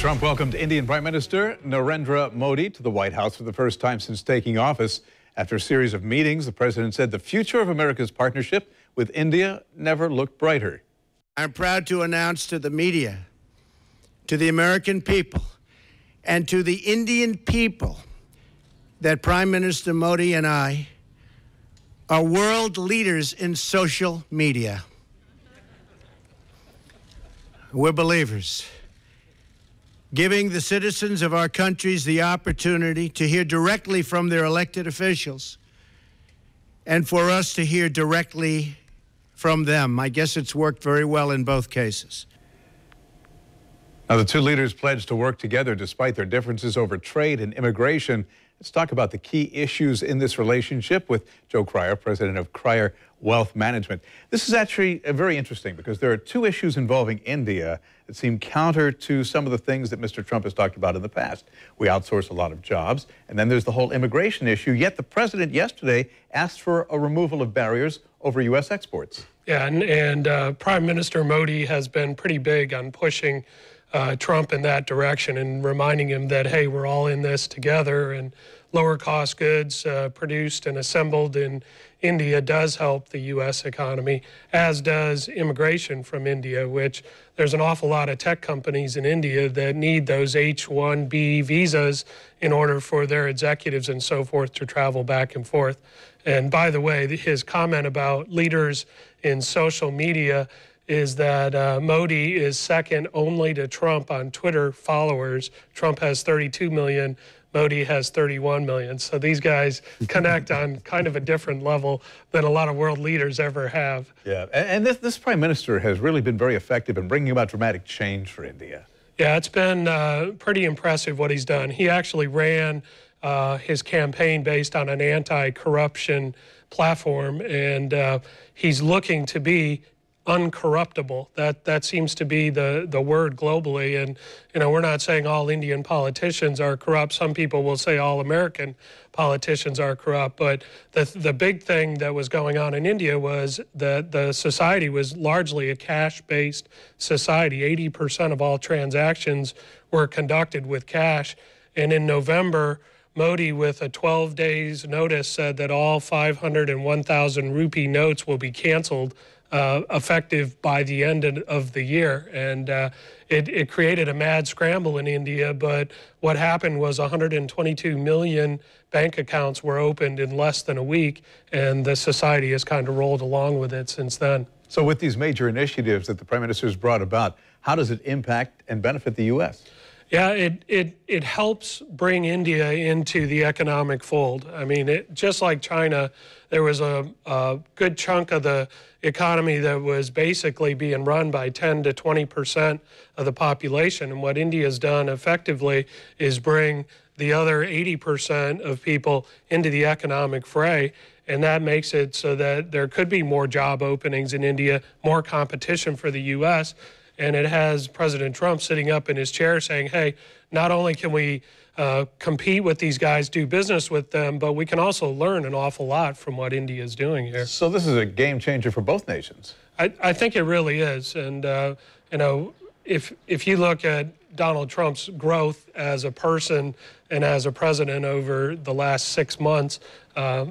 Trump welcomed Indian Prime Minister Narendra Modi to the White House for the first time since taking office. After a series of meetings, the president said the future of America's partnership with India never looked brighter. I'm proud to announce to the media, to the American people, and to the Indian people that Prime Minister Modi and I are world leaders in social media. We're believers, giving the citizens of our countries the opportunity to hear directly from their elected officials and for us to hear directly from them. I guess it's worked very well in both cases. Now, the two leaders pledged to work together despite their differences over trade and immigration. Let's talk about the key issues in this relationship with Joe Cryer, president of Cryer Wealth Management. This is actually very interesting because there are two issues involving India that seem counter to some of the things that Mr. Trump has talked about in the past. We outsource a lot of jobs, and then there's the whole immigration issue. Yet the president yesterday asked for a removal of barriers over U.S. exports. Yeah, and Prime Minister Modi has been pretty big on pushing Trump in that direction and reminding him that, hey, we're all in this together, and lower cost goods produced and assembled in India does help the U.S. economy, as does immigration from India, which there's an awful lot of tech companies in India that need those H-1B visas in order for their executives and so forth to travel back and forth. And by the way, his comment about leaders in social media is that Modi is second only to Trump on Twitter followers. Trump has 32 million, Modi has 31 million. So these guys connect on kind of a different level than a lot of world leaders ever have. Yeah, and this prime minister has really been very effective in bringing about dramatic change for India. Yeah, it's been pretty impressive what he's done. He actually ran his campaign based on an anti-corruption platform, and he's looking to be uncorruptible. That seems to be the word globally. And, you know, we're not saying all Indian politicians are corrupt. Some people will say all American politicians are corrupt. But the big thing that was going on in India was that the society was largely a cash-based society. 80% of all transactions were conducted with cash. And in November, Modi, with a 12 days notice, said that all 500 and 1,000 rupee notes will be canceled effective by the end of the year. And it created a mad scramble in India, but what happened was 122 million bank accounts were opened in less than a week, and the society has kind of rolled along with it since then. So with these major initiatives that the Prime Minister has brought about, how does it impact and benefit the U.S.? Yeah, it helps bring India into the economic fold. I mean, just like China, there was a good chunk of the economy that was basically being run by 10 to 20% of the population. And what India's done effectively is bring the other 80% of people into the economic fray. And that makes it so that there could be more job openings in India, more competition for the U.S., and it has President Trump sitting up in his chair saying, hey, not only can we compete with these guys, do business with them, but we can also learn an awful lot from what India is doing here. So this is a game changer for both nations. I think it really is. And, you know, if you look at Donald Trump's growth as a person and as a president over the last 6 months,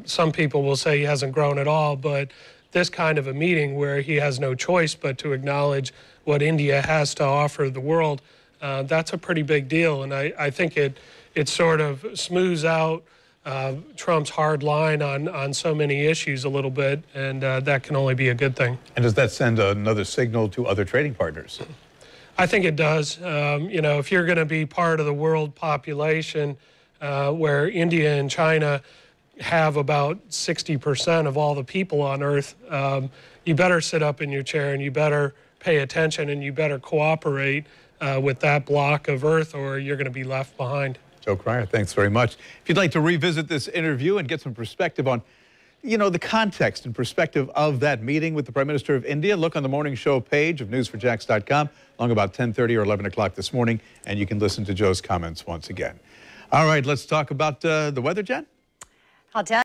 some people will say he hasn't grown at all, but this kind of a meeting where he has no choice but to acknowledge what India has to offer the world, that's a pretty big deal. And I think it sort of smooths out Trump's hard line on so many issues a little bit, and that can only be a good thing. And does that send another signal to other trading partners? I think it does. You know, if you're going to be part of the world population where India and China have about 60% of all the people on Earth, you better sit up in your chair and you better pay attention and you better cooperate with that block of Earth, or you're going to be left behind. Joe Cryer, thanks very much. If you'd like to revisit this interview and get some perspective on, you know, the context and perspective of that meeting with the Prime Minister of India, look on the morning show page of news4jax.com along about 10:30 or 11 o'clock this morning, and you can listen to Joe's comments once again. All right, let's talk about the weather, Jen. I'll tell